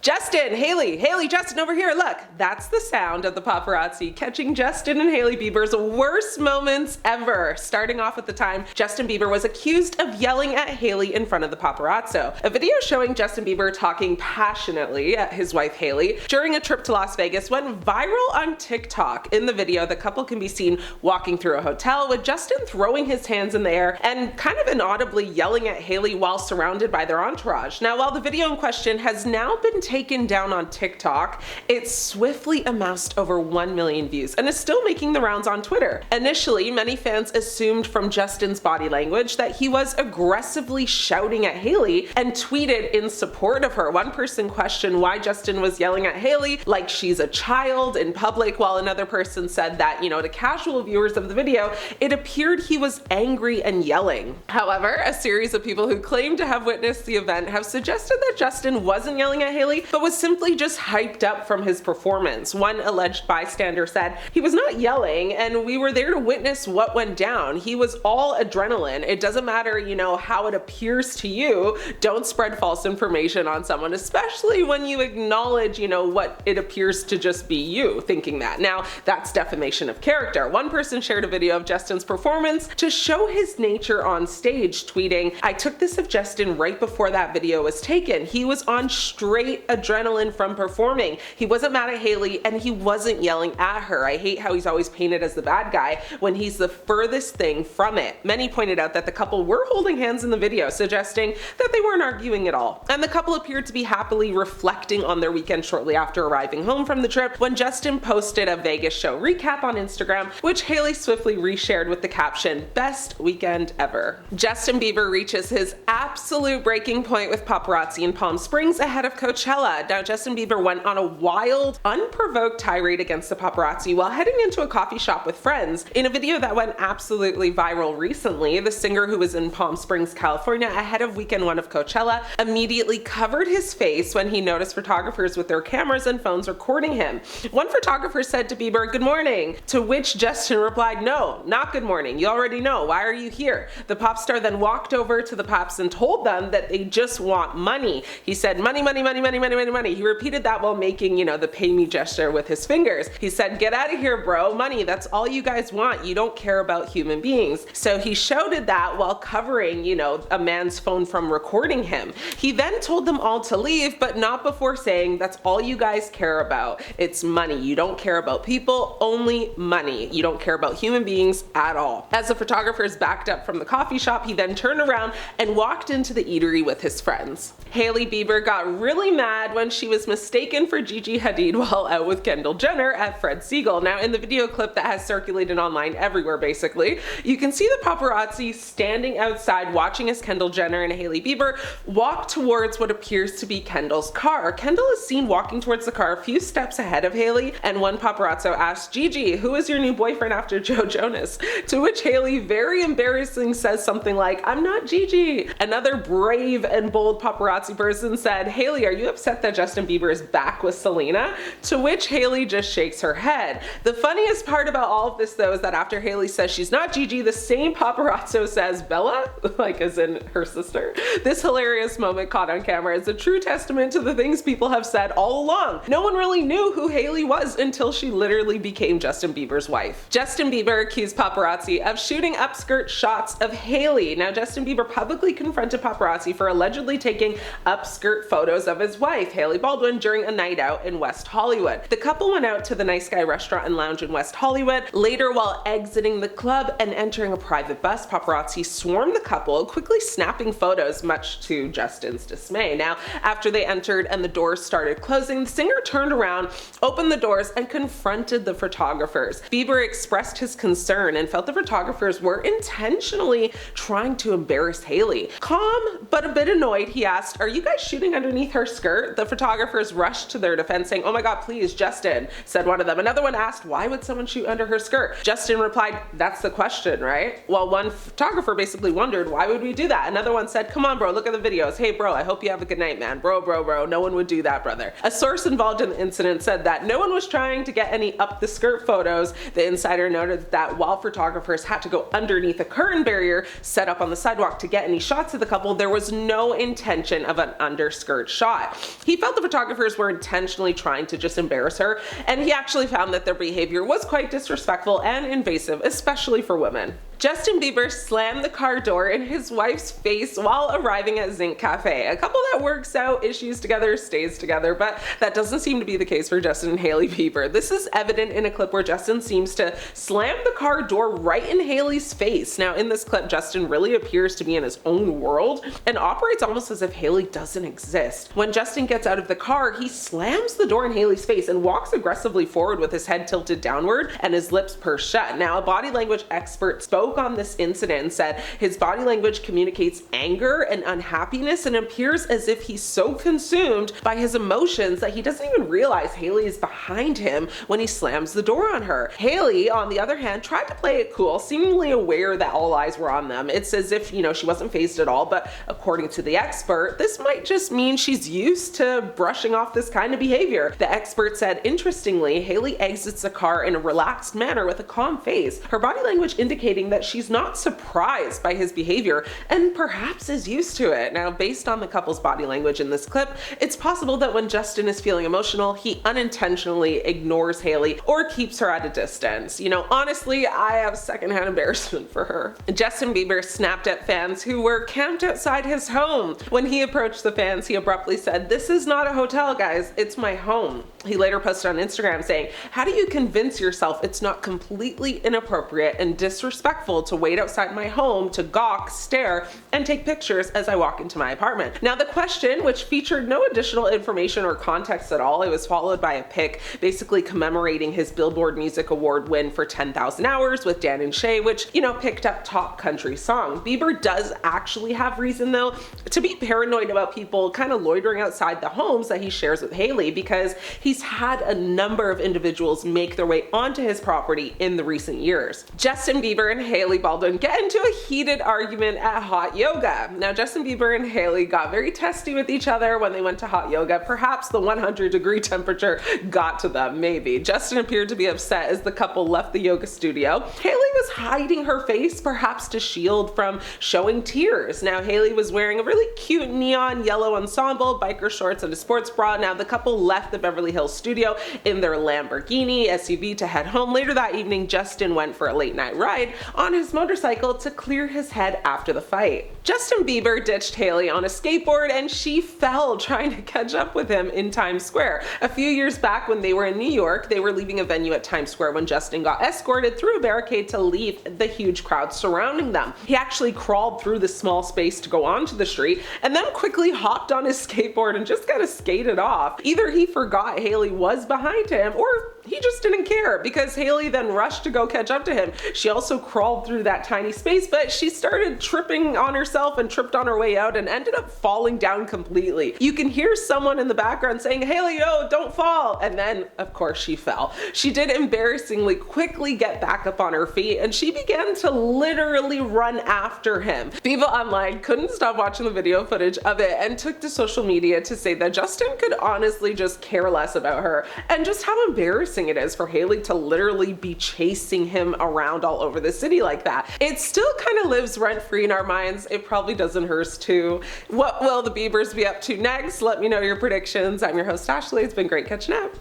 Justin, Hailey, Justin, over here, look. That's the sound of the paparazzi catching Justin and Hailey Bieber's worst moments ever. Starting off with the time Justin Bieber was accused of yelling at Hailey in front of the paparazzo. A video showing Justin Bieber talking passionately at his wife Hailey during a trip to Las Vegas went viral on TikTok. In the video, the couple can be seen walking through a hotel with Justin throwing his hands in the air and kind of inaudibly yelling at Hailey while surrounded by their entourage. Now, while the video in question has now been taken down on TikTok, it swiftly amassed over 1 million views and is still making the rounds on Twitter. Initially, many fans assumed from Justin's body language that he was aggressively shouting at Hailey and tweeted in support of her. One person questioned why Justin was yelling at Hailey like she's a child in public, while another person said that, to casual viewers of the video, it appeared he was angry and yelling. However, a series of people who claim to have witnessed the event have suggested that Justin wasn't yelling at Hailey, but was simply just hyped up from his performance. One alleged bystander said, "He was not yelling, and we were there to witness what went down. He was all adrenaline. It doesn't matter, how it appears to you. Don't spread false information on someone, especially when you acknowledge, what it appears to just be you thinking that." Now, that's defamation of character. One person shared a video of Justin's performance to show his nature on stage, tweeting, "I took this of Justin right before that video was taken. He was on straight adrenaline from performing. He wasn't mad at Hailey and he wasn't yelling at her. I hate how he's always painted as the bad guy when he's the furthest thing from it." Many pointed out that the couple were holding hands in the video, suggesting that they weren't arguing at all. And the couple appeared to be happily reflecting on their weekend shortly after arriving home from the trip when Justin posted a Vegas show recap on Instagram, which Hailey swiftly reshared with the caption, "Best weekend ever." Justin Bieber reaches his absolute breaking point with paparazzi in Palm Springs ahead of Coachella. Now, Justin Bieber went on a wild, unprovoked tirade against the paparazzi while heading into a coffee shop with friends. In a video that went absolutely viral recently, the singer, who was in Palm Springs, California ahead of weekend one of Coachella, immediately covered his face when he noticed photographers with their cameras and phones recording him. One photographer said to Bieber, "Good morning," to which Justin replied, "No, not good morning. You already know. Why are you here?" The pop star then walked over to the paps and told them that they just want money. He said, "Money, money, money, money, money, money, money." He repeated that while making, the pay me gesture with his fingers. He said, "Get out of here, bro. Money, that's all you guys want. You don't care about human beings." So he shouted that while covering, a man's phone from recording him. He then told them all to leave, but not before saying, "That's all you guys care about. It's money. You don't care about people, only money. You don't care about human beings at all." As the photographers backed up from the coffee shop, he then turned around and walked into the eatery with his friends. Hailey Bieber got really mad when she was mistaken for Gigi Hadid while out with Kendall Jenner at Fred Segal. Now, in the video clip that has circulated online everywhere basically, you can see the paparazzi standing outside watching as Kendall Jenner and Hailey Bieber walk towards what appears to be Kendall's car. Kendall is seen walking towards the car a few steps ahead of Hailey, and one paparazzo asked, "Gigi, who is your new boyfriend after Joe Jonas?" To which Hailey very embarrassing says something like, "I'm not Gigi." Another brave and bold paparazzi person said, "Hailey, are you upset that Justin Bieber is back with Selena?" To which Hailey just shakes her head. The funniest part about all of this though is that after Hailey says she's not Gigi, the same paparazzo says, "Bella?" like as in her sister. This hilarious moment caught on camera is a true testament to the things people have said all along. No one really knew who Hailey was until she literally became Justin Bieber's wife. Justin Bieber accused paparazzi of shooting upskirt shots of Hailey. Now, Justin Bieber publicly confronted paparazzi for allegedly taking upskirt photos of his wife, Hailey Baldwin, during a night out in West Hollywood. The couple went out to the Nice Guy restaurant and lounge in West Hollywood. Later, while exiting the club and entering a private bus, paparazzi swarmed the couple, quickly snapping photos, much to Justin's dismay. Now, after they entered and the doors started closing, the singer turned around, opened the doors, and confronted the photographers. Bieber expressed his concern and felt the photographers were intentionally trying to embarrass Hailey. Calm, but a bit annoyed, he asked, "Are you guys shooting underneath her skirt?" The photographers rushed to their defense, saying, "Oh my God, please, Justin," said one of them. Another one asked, "Why would someone shoot under her skirt?" Justin replied, "That's the question, right?" While one photographer basically wondered, "Why would we do that?" Another one said, "Come on, bro, look at the videos. Hey, bro, I hope you have a good night, man. Bro, no one would do that, brother." A source involved in the incident said that no one was trying to get any up the skirt photos. The insider noted that while photographers had to go underneath a curtain barrier set up on the sidewalk to get any shots of the couple, there was no intention of an underskirt shot. He felt the photographers were intentionally trying to just embarrass her, and he actually found that their behavior was quite disrespectful and invasive, especially for women. Justin Bieber slammed the car door in his wife's face while arriving at Zinc Cafe. A couple that works out issues together stays together, but that doesn't seem to be the case for Justin and Hailey Bieber. This is evident in a clip where Justin seems to slam the car door right in Hailey's face. Now in this clip, Justin really appears to be in his own world and operates almost as if Hailey doesn't exist. When Justin gets out of the car, he slams the door in Hailey's face and walks aggressively forward with his head tilted downward and his lips pursed shut. Now a body language expert spoke on this incident and said his body language communicates anger and unhappiness and appears as if he's so consumed by his emotions that he doesn't even realize Hailey is behind him when he slams the door on her. Hailey, on the other hand, tried to play it cool, seemingly aware that all eyes were on them. It's as if, she wasn't fazed at all, but according to the expert, this might just mean she's used to brushing off this kind of behavior. The expert said, interestingly, Hailey exits the car in a relaxed manner with a calm face, her body language indicating that she's not surprised by his behavior and perhaps is used to it. Now, based on the couple's body language in this clip, it's possible that when Justin is feeling emotional, he unintentionally ignores Hailey or keeps her at a distance. Honestly, I have secondhand embarrassment for her. Justin Bieber snapped at fans who were camped outside his home. When he approached the fans, he abruptly said, "This is not a hotel, guys, it's my home." He later posted on Instagram saying, "How do you convince yourself it's not completely inappropriate and disrespectful to wait outside my home to gawk, stare, and take pictures as I walk into my apartment?" Now the question, which featured no additional information or context at all, it was followed by a pic basically commemorating his Billboard Music Award win for 10,000 Hours with Dan and Shay, which, picked up top country song. Bieber does actually have reason though to be paranoid about people kind of loitering outside the homes that he shares with Hailey, because he's had a number of individuals make their way onto his property in the recent years. Justin Bieber and Hailey Baldwin get into a heated argument at hot yoga. Now Justin Bieber and Hailey got very testy with each other when they went to hot yoga. Perhaps the 100-degree temperature got to them, maybe. Justin appeared to be upset as the couple left the yoga studio. Hailey was hiding her face, perhaps to shield from showing tears. Now Hailey was wearing a really cute neon yellow ensemble, biker shorts, and a sports bra. Now the couple left the Beverly Hills studio in their Lamborghini SUV to head home. Later that evening, Justin went for a late night ride on his motorcycle to clear his head after the fight. Justin Bieber ditched Hailey on a skateboard and she fell trying to catch up with him in Times Square. A few years back when they were in New York, they were leaving a venue at Times Square when Justin got escorted through a barricade to leave the huge crowd surrounding them. He actually crawled through the small space to go onto the street and then quickly hopped on his skateboard and just kind of skated off. Either he forgot Hailey was behind him or he just didn't care, because Hailey then rushed to go catch up to him. She also crawled through that tiny space, but she started tripping on herself and tripped on her way out and ended up falling down completely. You can hear someone in the background saying, "Hailey, no, don't fall." And then, of course, she fell. She did embarrassingly quickly get back up on her feet and she began to literally run after him. People online couldn't stop watching the video footage of it and took to social media to say that Justin could honestly just care less about her, and just how embarrassing it is for Hailey to literally be chasing him around all over the city like that. It still kind of lives rent-free in our minds. It probably does in hers too. What will the Biebers be up to next? Let me know your predictions. I'm your host Ashley. It's been great catching up.